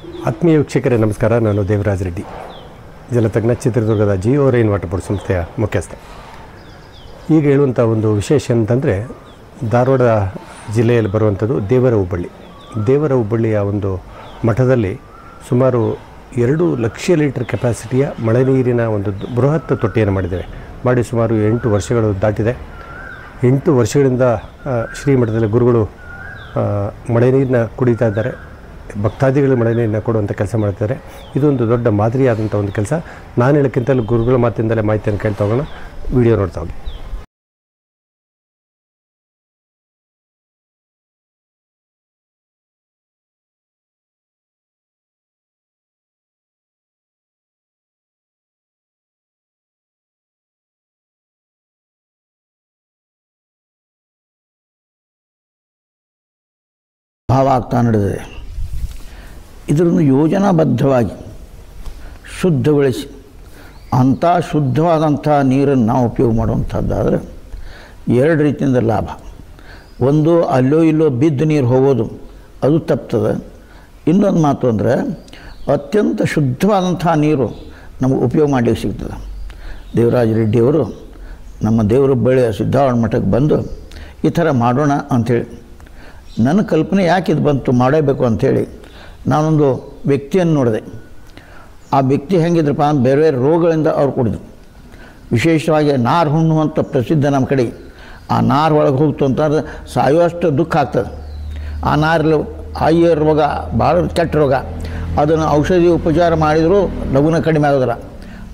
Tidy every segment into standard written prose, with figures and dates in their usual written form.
ಆತ್ಮೀಯ ವೀಕ್ಷಕರೇ ನಮಸ್ಕಾರ. ನಾನು ದೇವರಾಜ್ ರೆಡ್ಡಿ, ಜಲತಜ್ಞ, ಚಿತ್ರದುರ್ಗದ ಜಿಯೋ ರೈನ್ ವಾಟರ್ ಬೋರ್ಡ್ ಸಂಸ್ಥೆಯ ಮುಖ್ಯಸ್ಥ. ಈಗ ಹೇಳುವಂಥ ಒಂದು ವಿಶೇಷ ಅಂತಂದರೆ, ಧಾರವಾಡ ಜಿಲ್ಲೆಯಲ್ಲಿ ಬರುವಂಥದ್ದು ದೇವರ ಹುಬ್ಬಳ್ಳಿ. ದೇವರ ಹುಬ್ಬಳ್ಳಿಯ ಒಂದು ಮಠದಲ್ಲಿ ಸುಮಾರು 2 ಲಕ್ಷ ಲೀಟರ್ ಕೆಪಾಸಿಟಿಯ ಮಳೆ ನೀರಿನ ಒಂದು ಬೃಹತ್ ತೊಟ್ಟಿಯನ್ನು ಮಾಡಿ ಸುಮಾರು 8 ವರ್ಷಗಳು ದಾಟಿದೆ. 8 ವರ್ಷಗಳಿಂದ ಶ್ರೀಮಠದಲ್ಲಿ ಗುರುಗಳು ಮಳೆ ನೀರನ್ನ ಕುಡಿತಾ ಇದ್ದಾರೆ. ಭಕ್ತಾದಿಗಳು ಮಳೆ ನೀರನ್ನ ಕೊಡುವಂಥ ಕೆಲಸ ಮಾಡ್ತಾರೆ. ಇದೊಂದು ದೊಡ್ಡ ಮಾದರಿಯಾದಂಥ ಒಂದು ಕೆಲಸ. ನಾನು ಹೇಳೋಕ್ಕಿಂತಲೂ ಗುರುಗಳ ಮಾತಿಂದಲೇ ಮಾಹಿತಿಯನ್ನು ಕೇಳ್ತಾ ಹೋಗೋಣ. ವಿಡಿಯೋ ನೋಡ್ತಾ ಹೋಗಿ. ಭಾವ ಆಗ್ತಾ ನಡೆದಿದೆ. ಇದನ್ನು ಯೋಜನಾಬದ್ಧವಾಗಿ ಶುದ್ಧಗೊಳಿಸಿ ಅಂಥ ಶುದ್ಧವಾದಂಥ ನೀರನ್ನು ನಾವು ಉಪಯೋಗ ಮಾಡುವಂಥದ್ದಾದರೆ 2 ರೀತಿಯಿಂದ ಲಾಭ. ಒಂದು, ಅಲ್ಲೋ ಇಲ್ಲೋ ಬಿದ್ದು ನೀರು ಹೋಗೋದು, ಅದು ತಪ್ತದೆ. ಇನ್ನೊಂದು ಮಾತು ಅಂದರೆ ಅತ್ಯಂತ ಶುದ್ಧವಾದಂಥ ನೀರು ನಮಗೆ ಉಪಯೋಗ ಮಾಡಲಿಕ್ಕೆ ಸಿಗ್ತದೆ. ದೇವರಾಜ ರೆಡ್ಡಿಯವರು ನಮ್ಮ ದೇವರ ಬಳಿಯ ಸಿದ್ಧಾರೂಢ ಮಠಕ್ಕೆ ಬಂದು ಈ ಥರ ಮಾಡೋಣ ಅಂಥೇಳಿ, ನನ್ನ ಕಲ್ಪನೆ ಯಾಕೆ ಇದು ಬಂತು ಮಾಡಬೇಕು ಅಂಥೇಳಿ ನಾನೊಂದು ವ್ಯಕ್ತಿಯನ್ನು ನೋಡಿದೆ. ಆ ವ್ಯಕ್ತಿ ಹೆಂಗಿದ್ರಪ್ಪ ಅಂತ ಬೇರೆ ಬೇರೆ ರೋಗಗಳಿಂದ ಅವ್ರು ಕುಡಿದ್ರು. ವಿಶೇಷವಾಗಿ ನಾರು ಹುಣ್ಣು ಅಂತ ಪ್ರಸಿದ್ಧ ನಮ್ಮ ಕಡೆ. ಆ ನಾರು ಒಳಗೆ ಹೋಗ್ತು ಅಂತಂದ್ರೆ ಸಾಯುವಷ್ಟು ದುಃಖ ಆಗ್ತದೆ. ಆ ನಾರಲ್ಲಿ ಆಯ ರೋಗ ಭಾಳ ಕೆಟ್ಟ ರೋಗ. ಅದನ್ನು ಔಷಧಿ ಉಪಚಾರ ಮಾಡಿದರೂ ಲಘುನ ಕಡಿಮೆ ಆಗೋದಿಲ್ಲ.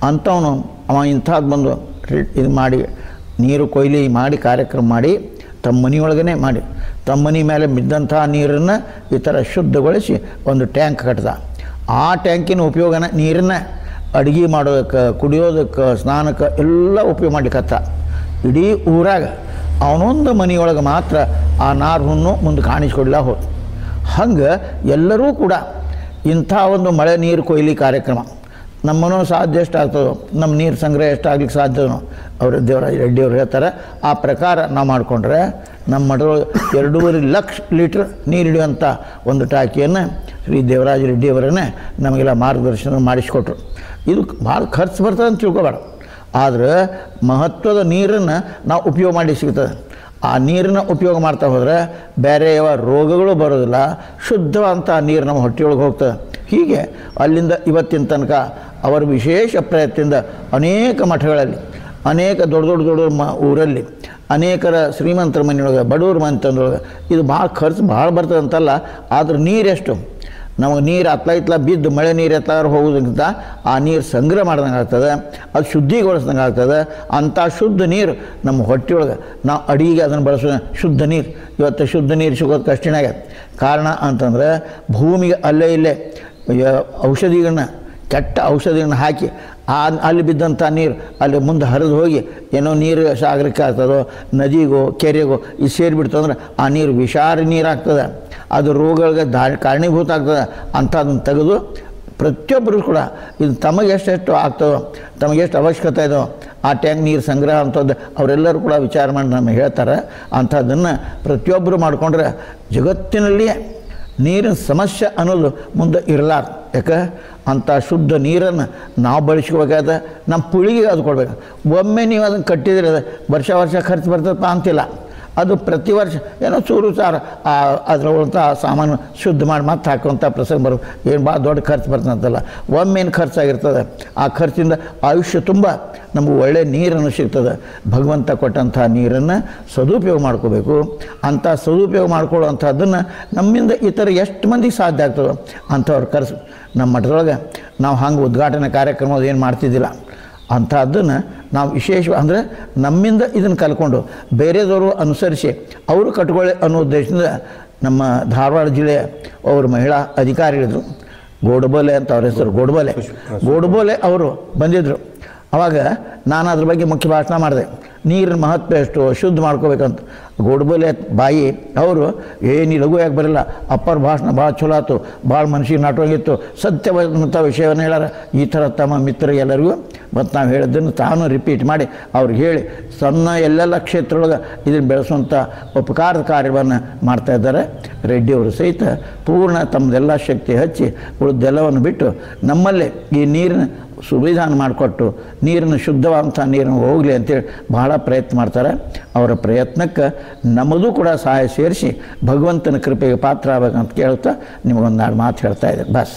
ಅಂಥವನು ಅವ ಇಂಥದ್ದು ಬಂದು ಇದು ಮಾಡಿ ನೀರು ಕೊಯ್ಲಿ ಮಾಡಿ ಕಾರ್ಯಕ್ರಮ ಮಾಡಿ ತಮ್ಮ ಮನೆಯೊಳಗೇ ಮಾಡಿ ತಮ್ಮ ಮನೆ ಮೇಲೆ ಬಿದ್ದಂಥ ನೀರನ್ನು ಈ ಥರ ಶುದ್ಧಗೊಳಿಸಿ ಒಂದು ಟ್ಯಾಂಕ್ ಕಟ್ದ. ಆ ಟ್ಯಾಂಕಿನ ಉಪಯೋಗನ ನೀರನ್ನು ಅಡುಗೆ ಮಾಡೋದಕ್ಕೆ, ಕುಡಿಯೋದಕ್ಕೆ, ಸ್ನಾನಕ್ಕೆ ಎಲ್ಲ ಉಪಯೋಗ ಮಾಡ್ಲಿಕ್ಕತ್ತ. ಇಡೀ ಊರಾಗ ಅವನೊಂದು ಮನೆಯೊಳಗೆ ಮಾತ್ರ ಆ ನಾರು ಹುಣ್ಣು ಮುಂದೆ ಕಾಣಿಸ್ಕೊಡ್ಲ ಹೋದು. ಹಂಗೆ ಎಲ್ಲರೂ ಕೂಡ ಇಂಥ ಒಂದು ಮಳೆ ನೀರು ಕೊಯ್ಲಿ ಕಾರ್ಯಕ್ರಮ ನಮ್ಮನೂ ಸಾಧ್ಯ ಎಷ್ಟಾಗ್ತದೋ, ನಮ್ಮ ನೀರು ಸಂಗ್ರಹ ಎಷ್ಟಾಗ್ಲಿಕ್ಕೆ ಸಾಧ್ಯವೋ ಅವರು ದೇವರಾಜ ರೆಡ್ಡಿಯವರು ಹೇಳ್ತಾರೆ. ಆ ಪ್ರಕಾರ ನಾವು ಮಾಡಿಕೊಂಡ್ರೆ ನಮ್ಮ ಮಠದೊಳಗೆ 2.5 ಲಕ್ಷ ಲೀಟ್ರ್ ನೀರು ಹಿಡಿಯುವಂಥ ಒಂದು ಟಾಕಿಯನ್ನು ಶ್ರೀ ದೇವರಾಜ ರೆಡ್ಡಿಯವರನ್ನೇ ನಮಗೆಲ್ಲ ಮಾರ್ಗದರ್ಶನ ಮಾಡಿಸ್ಕೊಟ್ರು. ಇದು ಭಾಳ ಖರ್ಚು ಬರ್ತದೆ ಅಂತ ತಿಳ್ಕೊಬೇಡ, ಆದರೆ ಮಹತ್ವದ ನೀರನ್ನು ನಾವು ಉಪಯೋಗ ಮಾಡಿ ಸಿಗ್ತದೆ. ಆ ನೀರನ್ನು ಉಪಯೋಗ ಮಾಡ್ತಾ ಹೋದರೆ ಬೇರೆ ಯಾವ ರೋಗಗಳು ಬರೋದಿಲ್ಲ. ಶುದ್ಧವಂಥ ನೀರು ನಮ್ಮ ಹೊಟ್ಟೆಯೊಳಗೆ ಹೋಗ್ತದೆ. ಹೀಗೆ ಅಲ್ಲಿಂದ ಇವತ್ತಿನ ತನಕ ಅವರ ವಿಶೇಷ ಪ್ರಯತ್ನದಿಂದ ಅನೇಕ ಮಠಗಳಲ್ಲಿ, ಅನೇಕ ದೊಡ್ಡ ಊರಲ್ಲಿ, ಅನೇಕರ ಶ್ರೀಮಂತರ ಮನೆಯೊಳಗೆ, ಬಡವ್ರ ಮನೆತನದೊಳಗೆ ಇದು ಭಾಳ ಖರ್ಚು ಭಾಳ ಬರ್ತದೆ ಅಂತಲ್ಲ. ಆದರೆ ನೀರೆಷ್ಟು ನಮಗೆ ನೀರು ಅತ್ಲ ಬಿದ್ದು ಮಳೆ ನೀರು ಎತ್ತಾರು ಹೋಗೋದಕ್ಕಿಂತ ಆ ನೀರು ಸಂಗ್ರಹ ಮಾಡ್ದಂಗೆ ಆಗ್ತದೆ, ಅದು ಶುದ್ಧಿಗೊಳಿಸ್ದಂಗೆ ಆಗ್ತದೆ. ಅಂಥ ಶುದ್ಧ ನೀರು ನಮ್ಮ ಹೊಟ್ಟೆಯೊಳಗೆ ನಾವು ಅಡಿಗೆ ಅದನ್ನು ಬಳಸೋ ಶುದ್ಧ ನೀರು. ಇವತ್ತು ಶುದ್ಧ ನೀರು ಸಿಗೋದು ಕಷ್ಟನೇ ಆಗ್ಯದ. ಕಾರಣ ಅಂತಂದರೆ ಭೂಮಿಗೆ ಅಲ್ಲೇ ಇಲ್ಲೇ ಔಷಧಿಗಳನ್ನ, ಕೆಟ್ಟ ಔಷಧಿಗಳನ್ನ ಹಾಕಿ ಅಲ್ಲಿ ಬಿದ್ದಂಥ ನೀರು ಅಲ್ಲಿ ಮುಂದೆ ಹರಿದು ಹೋಗಿ ಏನೋ ನೀರು ಸಾಗರಕ್ಕೆ ಆಗ್ತದೋ, ನದಿಗೋ ಕೆರೆಗೋ ಇದು ಸೇರಿಬಿಡ್ತು ಅಂದ್ರೆ ಆ ನೀರು ವಿಷಾರಿ ನೀರಾಗ್ತದೆ. ಅದು ರೋಗಗಳಿಗೆ ಕಾರಣೀಭೂತ ಆಗ್ತದೆ. ಅಂಥದನ್ನು ತೆಗೆದು ಪ್ರತಿಯೊಬ್ಬರು ಕೂಡ ಇದು ತಮಗೆ ಎಷ್ಟೆಷ್ಟು ಆಗ್ತದೋ, ತಮಗೆಷ್ಟು ಅವಶ್ಯಕತೆ ಇದೋ ಆ ಟ್ಯಾಂಕ್ ನೀರು ಸಂಗ್ರಹ ಅಂಥದ್ದು ಅವರೆಲ್ಲರೂ ಕೂಡ ವಿಚಾರ ಮಾಡಿ ನಮಗೆ ಹೇಳ್ತಾರೆ. ಅಂಥದ್ದನ್ನು ಪ್ರತಿಯೊಬ್ಬರು ಮಾಡಿಕೊಂಡ್ರೆ ಜಗತ್ತಿನಲ್ಲಿಯೇ ನೀರಿನ ಸಮಸ್ಯೆ ಅನ್ನೋದು ಮುಂದೆ ಇರಲಾರ್ದು. ಯಾಕೆ ಅಂಥ ಶುದ್ಧ ನೀರನ್ನು ನಾವು ಬಳಸ್ಕೋಬೇಕಾದ ನಮ್ಮ ಪೀಳಿಗೆಗೆ ಅದು ಕೊಡಬೇಕು. ಒಮ್ಮೆ ನೀವು ಅದನ್ನು ಕಟ್ಟಿದರೆ ವರ್ಷ ಖರ್ಚು ಬರ್ತದಪ್ಪ ಅಂತಿಲ್ಲ. ಅದು ಪ್ರತಿ ವರ್ಷ ಏನೋ ಚೂರು ಸಾರು ಅದರೊಳಂಥ ಸಾಮಾನು ಶುದ್ಧ ಮಾಡಿ ಮತ್ತೆ ಹಾಕುವಂಥ ಪ್ರಸಂಗ ಬರೋದು ಏನು ಭಾಳ ದೊಡ್ಡ ಖರ್ಚು ಬರ್ತಂತಲ್ಲ. ಒಮ್ಮೇನು ಖರ್ಚಾಗಿರ್ತದೆ. ಆ ಖರ್ಚಿಂದ ಆಯುಷ್ಯ ತುಂಬ ನಮಗೆ ಒಳ್ಳೆಯ ನೀರನ್ನು ಸಿಗ್ತದೆ. ಭಗವಂತ ಕೊಟ್ಟಂಥ ನೀರನ್ನು ಸದುಪಯೋಗ ಮಾಡ್ಕೋಬೇಕು. ಅಂಥ ಸದುಪಯೋಗ ಮಾಡ್ಕೊಳ್ಳುವಂಥದ್ದನ್ನು ನಮ್ಮಿಂದ ಇತರ ಎಷ್ಟು ಮಂದಿಗೆ ಸಾಧ್ಯ ಆಗ್ತದೋ ಅಂಥವ್ರು ಕರೆಸಿ ನಮ್ಮ ಮಠದೊಳಗೆ ನಾವು ಹಂಗೆ ಉದ್ಘಾಟನೆ ಕಾರ್ಯಕ್ರಮ ಏನು ಮಾಡ್ತಿದ್ದಿಲ್ಲ. ಅಂಥದ್ದನ್ನು ನಾವು ವಿಶೇಷ ಅಂದರೆ ನಮ್ಮಿಂದ ಇದನ್ನು ಕಲ್ಕೊಂಡು ಬೇರೆದವರು ಅನುಸರಿಸಿ ಅವರು ಕಟ್ಕೊಳ್ಳಿ ಅನ್ನೋ ಉದ್ದೇಶದಿಂದ ನಮ್ಮ ಧಾರವಾಡ ಜಿಲ್ಲೆಯ ಅವರು ಮಹಿಳಾ ಅಧಿಕಾರಿಗಳಿದ್ರು, ಗೋಡಬೋಲೆ ಅಂತ ಅವ್ರ ಹೆಸರು, ಗೋಡಬೋಲೆ ಅವರು ಬಂದಿದ್ದರು. ಆವಾಗ ನಾನು ಅದ್ರ ಬಗ್ಗೆ ಮುಖ್ಯ ಭಾಷಣ ಮಾಡಿದೆ. ನೀರಿನ ಮಹತ್ವ ಎಷ್ಟು, ಶುದ್ಧ ಮಾಡ್ಕೋಬೇಕಂತ. ಗೋಡ್ಬಲೆ ಬಾಯಿ ಅವರು ಏನು ಲಘುವಾಗಿ ಬರಲ್ಲ, ಅಪ್ಪರ ಭಾಷಣ ಭಾಳ ಚಲೋ ಆಯ್ತು, ಭಾಳ ಮನಸ್ಸಿಗೆ ನಾಟುವಂಗಿತ್ತು, ಸತ್ಯವಾದಂಥ ವಿಷಯವನ್ನು ಹೇಳ್ಯಾರ. ಈ ಥರ ತಮ್ಮ ಮಿತ್ರರಿಗೆಲ್ಲರಿಗೂ ಮತ್ತು ನಾವು ಹೇಳಿದ್ದನ್ನು ತಾನು ರಿಪೀಟ್ ಮಾಡಿ ಅವ್ರಿಗೆ ಹೇಳಿ ಸಣ್ಣ ಎಲ್ಲೆಲ್ಲ ಕ್ಷೇತ್ರದೊಳಗೆ ಇದನ್ನು ಬೆಳೆಸುವಂಥ ಉಪಕಾರದ ಕಾರ್ಯವನ್ನು ಮಾಡ್ತಾಯಿದ್ದಾರೆ. ರೆಡ್ಡಿಯವರು ಸಹಿತ ಪೂರ್ಣ ತಮ್ಮದೆಲ್ಲ ಶಕ್ತಿ ಹಚ್ಚಿ ಉಳಿದೆಲ್ಲವನ್ನು ಬಿಟ್ಟು ನಮ್ಮಲ್ಲೇ ಈ ನೀರಿನ ಸುವಿಧಾನ ಮಾಡಿಕೊಟ್ಟು ನೀರನ್ನು ಶುದ್ಧವಾದಂಥ ನೀರನ್ನು ಹೋಗಲಿ ಅಂತೇಳಿ ಬಹಳ ಪ್ರಯತ್ನ ಮಾಡ್ತಾರೆ. ಅವರ ಪ್ರಯತ್ನಕ್ಕೆ ನಮ್ಮದು ಕೂಡ ಸಹಾಯ ಸೇರಿಸಿ ಭಗವಂತನ ಕೃಪೆಗೆ ಪಾತ್ರ ಆಗಬೇಕಂತ ಕೇಳ್ತಾ ನಿಮಗೊಂದು 2 ಮಾತು ಹೇಳ್ತಾ ಇದ್ದಾರೆ. ಬಸ್.